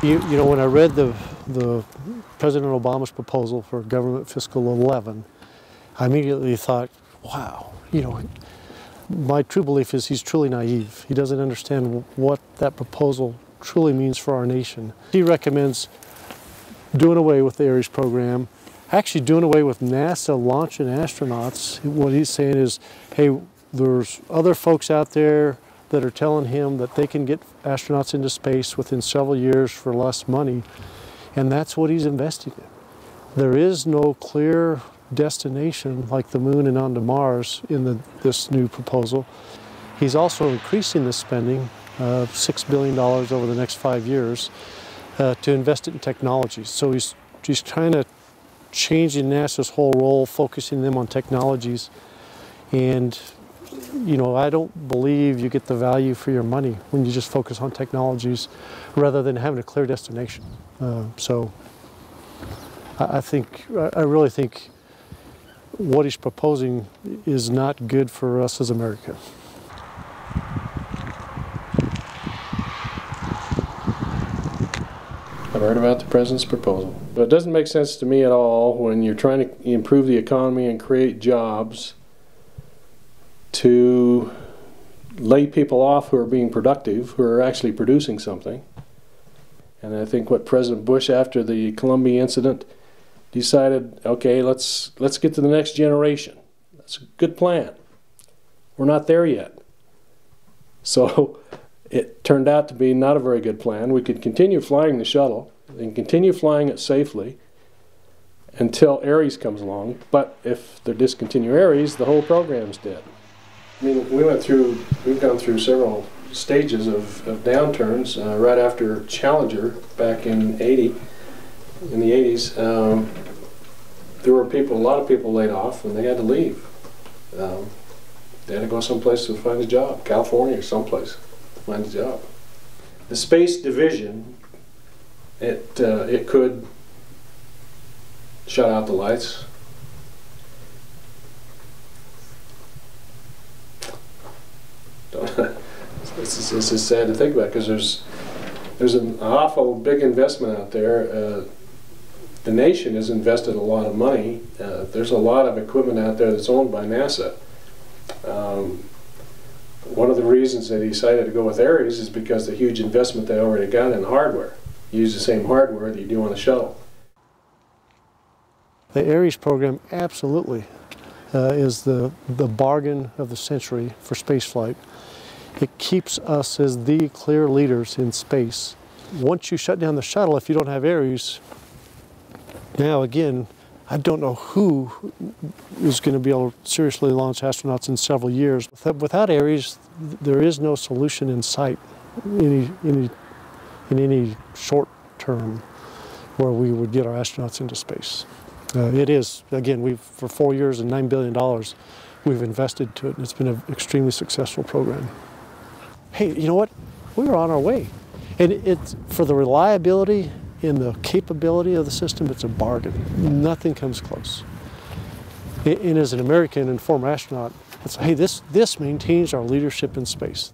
You know, when I read the President Obama's proposal for government fiscal 11, I immediately thought, wow, you know, my true belief is he's truly naive. He doesn't understand what that proposal truly means for our nation. He recommends doing away with the Ares program, actually doing away with NASA launching astronauts. What he's saying is, hey, there's other folks out there that are telling him that they can get astronauts into space within several years for less money, and that's what he's investing in. There is no clear destination like the moon and onto Mars in this new proposal. He's also increasing the spending of $6 billion over the next 5 years to invest it in technologies. So he's trying to change NASA's whole role, focusing them on technologies. And you know, I don't believe you get the value for your money when you just focus on technologies rather than having a clear destination. So I really think what he's proposing is not good for us as America. I've heard about the President's proposal, but it doesn't make sense to me at all when you're trying to improve the economy and create jobs to lay people off who are being productive, who are actually producing something. And I think what President Bush, after the Columbia incident, decided, okay, let's get to the next generation. That's a good plan. We're not there yet. So it turned out to be not a very good plan. We could continue flying the shuttle and continue flying it safely until Ares comes along, but if they discontinue Ares, the whole program's dead. I mean, we've gone through several stages of downturns. Right after Challenger back in the 80s, there were a lot of people laid off, and they had to leave. They had to go someplace to find a job, California or someplace to find a job. The space division, it could shut out the lights. This is sad to think about because there's an awful big investment out there. The nation has invested a lot of money. There's a lot of equipment out there that's owned by NASA. One of the reasons they decided to go with Ares is because the huge investment they already got in hardware. You use the same hardware that you do on the shuttle. The Ares program absolutely is the bargain of the century for spaceflight. It keeps us as the clear leaders in space. Once you shut down the shuttle, if you don't have Ares, now again, I don't know who is going to be able to seriously launch astronauts in several years. Without Ares, there is no solution in sight in any short term where we would get our astronauts into space. It is, again, for 4 years and $9 billion, we've invested to it, and it's been an extremely successful program. Hey, you know what? We were on our way. And it's, for the reliability and the capability of the system, it's a bargain. Nothing comes close. And as an American and former astronaut, it's, hey, this maintains our leadership in space.